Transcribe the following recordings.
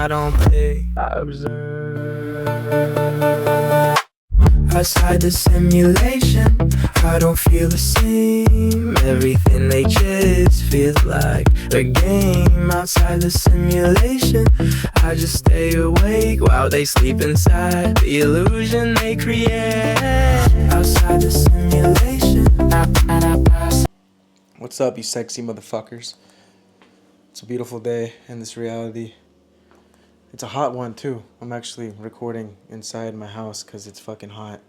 I don't play, I observe. Outside the simulation, I don't feel the same. Everything they chase feels like a game. Outside the simulation, I just stay awake while they sleep inside the illusion they create. Outside the simulation. What's up, you sexy motherfuckers? It's a beautiful day in this reality. It's a hot one too. I'm actually recording inside my house because it's fucking hot.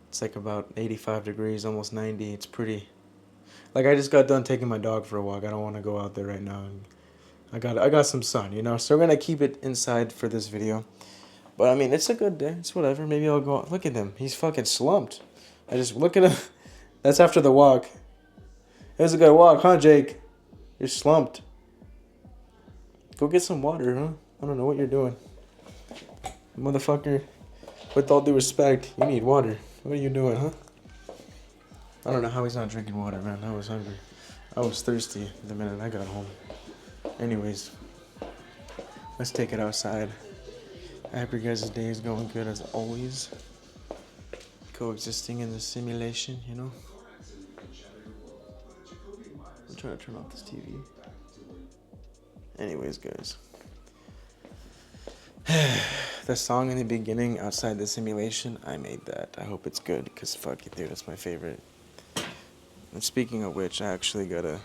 It's like about 85 degrees, almost 90. It's pretty. Like, I just got done taking my dog for a walk. I don't want to go out there right now. I got some sun, you know. So we're gonna keep it inside for this video. But I mean, it's a good day. It's whatever. Maybe I'll go out. Look at him. He's fucking slumped. I just look at him. That's after the walk. It was a good walk, huh, Jake? You're slumped. Go get some water, huh? I don't know what you're doing. Motherfucker, with all due respect, you need water. What are you doing, huh? I don't know how he's not drinking water, man. I was hungry. I was thirsty the minute I got home. Anyways, let's take it outside. I hope your guys' day is going good as always. Coexisting in the simulation, you know? I'm trying to turn off this TV. Anyways, guys. The song in the beginning, Outside the Simulation, I made that. I hope it's good, because fuck it, dude, that's my favorite. And speaking of which, I actually gotta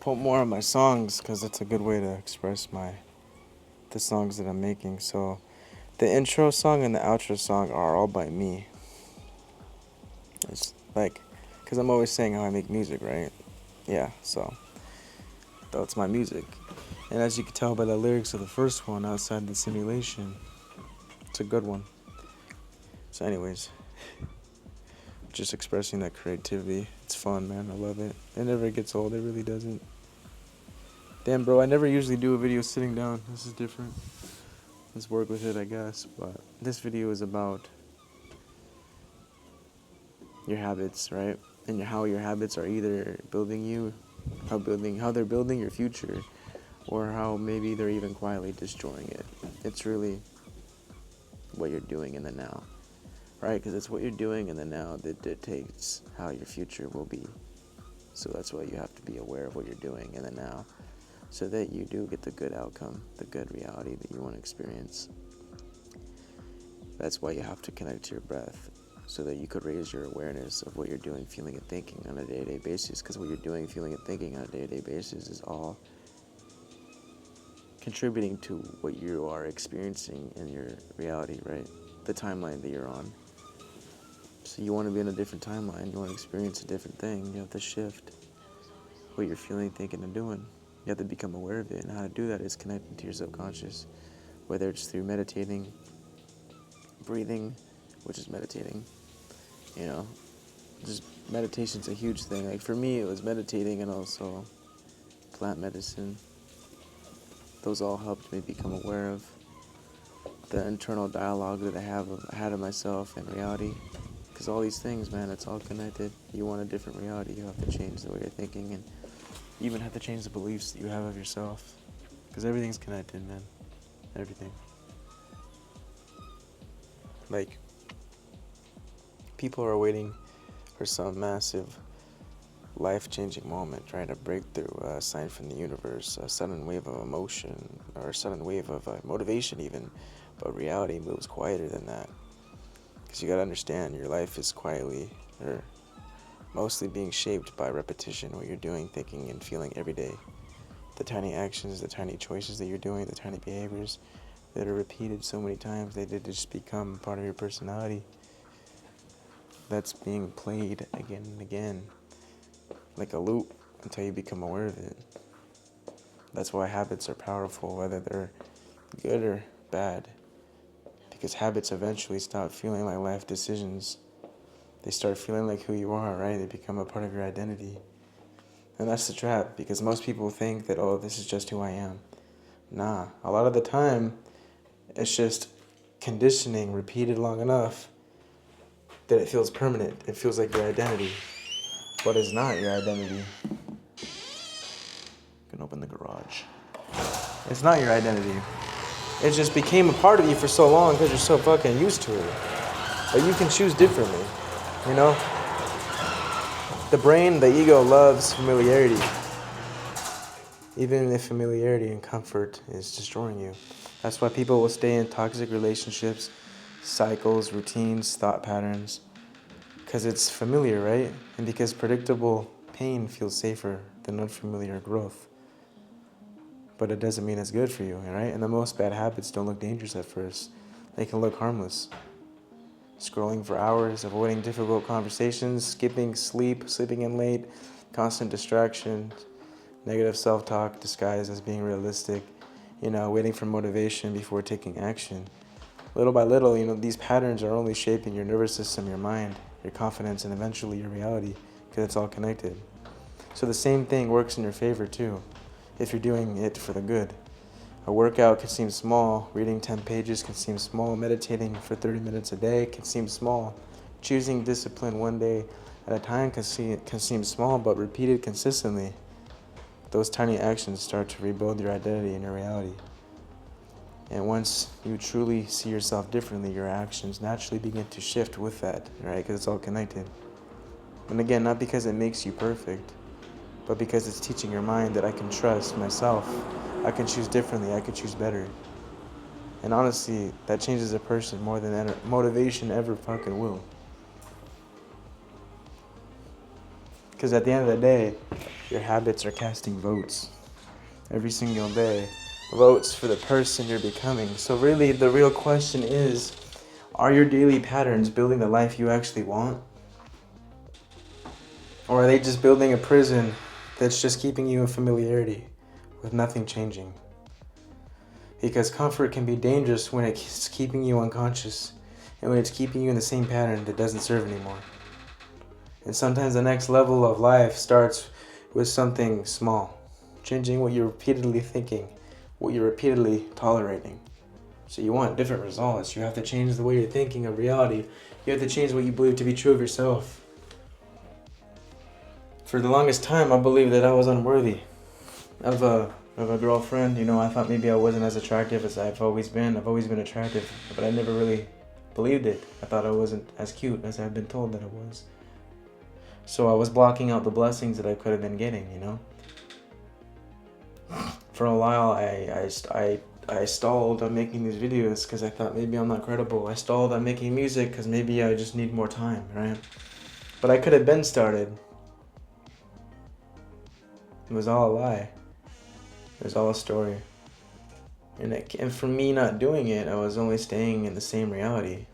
put more of my songs, because it's a good way to express the songs that I'm making. So, the intro song and the outro song are all by me. It's like, because I'm always saying how I make music, right? Yeah, so that's my music. And as you can tell by the lyrics of the first one, Outside the Simulation, it's a good one. So anyways, just expressing that creativity. It's fun, man. I love it. It never gets old. It really doesn't. Damn, bro, I never usually do a video sitting down. This is different. Let's work with it, I guess. But this video is about your habits, right? And how your habits are either building you, how they're building your future, or how maybe they're even quietly destroying it. It's really what you're doing in the now, right? Because it's what you're doing in the now that dictates how your future will be. So that's why you have to be aware of what you're doing in the now, so that you do get the good outcome, the good reality that you want to experience. That's why you have to connect to your breath, so that you could raise your awareness of what you're doing, feeling, and thinking on a day-to-day basis. Because what you're doing, feeling, and thinking on a day-to-day basis is all contributing to what you are experiencing in your reality, right? The timeline that you're on. So you want to be in a different timeline, you want to experience a different thing, you have to shift what you're feeling, thinking, and doing. You have to become aware of it, and how to do that is connecting to your subconscious, whether it's through meditating, breathing, which is meditating, you know, just meditation's a huge thing. Like for me, it was meditating and also plant medicine. Those all helped me become aware of the internal dialogue that I had of myself and reality. Because all these things, man, it's all connected. You want a different reality, you have to change the way you're thinking, and you even have to change the beliefs that you have of yourself. Because everything's connected, man. Everything. Like, people are waiting for some massive life-changing moment, right? A breakthrough, a sign from the universe, a sudden wave of emotion, or a sudden wave of motivation even. But reality moves quieter than that. Because you gotta understand, your life is quietly, or mostly being shaped by repetition, what you're doing, thinking, and feeling every day. The tiny actions, the tiny choices that you're doing, the tiny behaviors that are repeated so many times, they did just become part of your personality. That's being played again and again, like a loop, until you become aware of it. That's why habits are powerful, whether they're good or bad. Because habits eventually stop feeling like life decisions. They start feeling like who you are, right? They become a part of your identity. And that's the trap, because most people think that, oh, this is just who I am. Nah, a lot of the time, it's just conditioning repeated long enough that it feels permanent. It feels like your identity. But it's not your identity. You can open the garage. It's not your identity. It just became a part of you for so long because you're so fucking used to it. But you can choose differently, you know? The brain, the ego loves familiarity. Even if familiarity and comfort is destroying you. That's why people will stay in toxic relationships, cycles, routines, thought patterns. Because it's familiar, right? And because predictable pain feels safer than unfamiliar growth. But it doesn't mean it's good for you, right? And the most bad habits don't look dangerous at first. They can look harmless. Scrolling for hours, avoiding difficult conversations, skipping sleep, sleeping in late, constant distraction, negative self-talk disguised as being realistic, waiting for motivation before taking action. Little by little, these patterns are only shaping your nervous system, your mind, your confidence, and eventually your reality, because it's all connected. So the same thing works in your favor too, if you're doing it for the good. A workout can seem small, reading 10 pages can seem small, meditating for 30 minutes a day can seem small, choosing discipline one day at a time can seem small, but repeated consistently, those tiny actions start to rebuild your identity and your reality. And once you truly see yourself differently, your actions naturally begin to shift with that, right? Because it's all connected. And again, not because it makes you perfect, but because it's teaching your mind that I can trust myself. I can choose differently. I can choose better. And honestly, that changes a person more than motivation ever fucking will. Because at the end of the day, your habits are casting votes every single day. Votes for the person you're becoming. So really, the real question is, are your daily patterns building the life you actually want? Or are they just building a prison that's just keeping you in familiarity with nothing changing? Because comfort can be dangerous when it's keeping you unconscious and when it's keeping you in the same pattern that doesn't serve anymore. And sometimes the next level of life starts with something small, changing what you're repeatedly thinking, what you're repeatedly tolerating. So you want different results. You have to change the way you're thinking of reality. You have to change what you believe to be true of yourself. For the longest time, I believed that I was unworthy of a girlfriend. I thought maybe I wasn't as attractive as I've always been. I've always been attractive, but I never really believed it. I thought I wasn't as cute as I've been told that I was. So I was blocking out the blessings that I could have been getting, For a while, I stalled on making these videos because I thought maybe I'm not credible. I stalled on making music because maybe I just need more time, right? But I could have been started. It was all a lie. It was all a story. And for me not doing it, I was only staying in the same reality,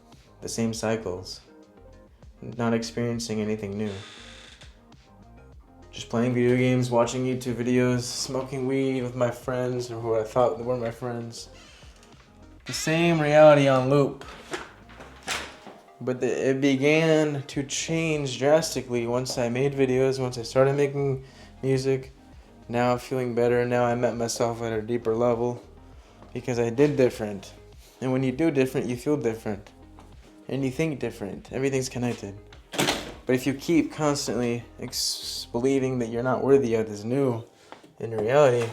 the same cycles, not experiencing anything new. Just playing video games, watching YouTube videos, smoking weed with my friends, or who I thought were my friends. The same reality on loop. But it began to change drastically once I made videos, once I started making music. Now I'm feeling better. Now I met myself at a deeper level because I did different. And when you do different, you feel different. And you think different. Everything's connected. But if you keep constantly believing that you're not worthy of this new in reality,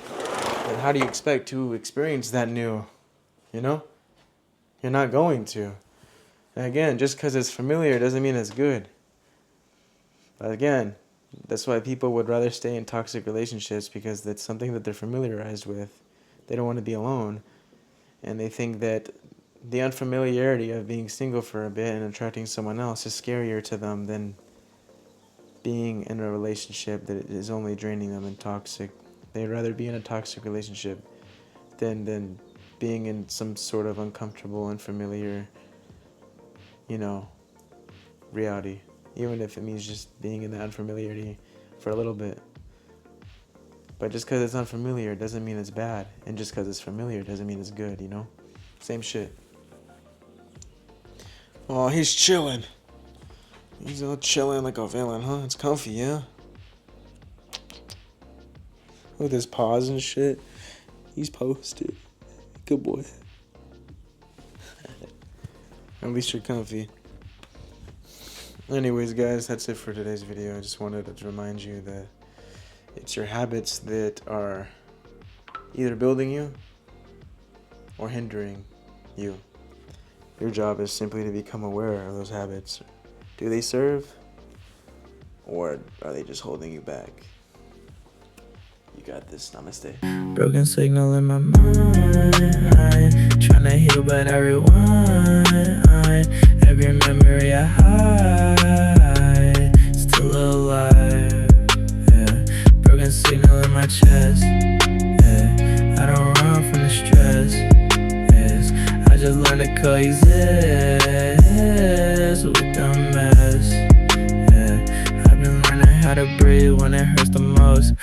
then how do you expect to experience that new? You're not going to. And again, just because it's familiar doesn't mean it's good. But again, that's why people would rather stay in toxic relationships, because that's something that they're familiarized with. They don't want to be alone. And they think that the unfamiliarity of being single for a bit and attracting someone else is scarier to them than being in a relationship that is only draining them and toxic. They'd rather be in a toxic relationship than being in some sort of uncomfortable, unfamiliar, reality. Even if it means just being in that unfamiliarity for a little bit. But just because it's unfamiliar doesn't mean it's bad. And just because it's familiar doesn't mean it's good, Same shit. Oh, he's chilling. He's all chilling like a villain, huh? It's comfy, yeah? With his paws and shit. He's posted. Good boy. At least you're comfy. Anyways, guys, that's it for today's video. I just wanted to remind you that it's your habits that are either building you or hindering you. Your job is simply to become aware of those habits. Do they serve, or are they just holding you back? You got this. Namaste. Broken signal in my mind, tryna heal but I rewind. Every memory I hide, still alive, yeah. Broken signal in my chest, yeah. I don't run from the stress, yes. I just learned to coexist with the mess, yeah. I've been learning how to breathe when it hurts the most.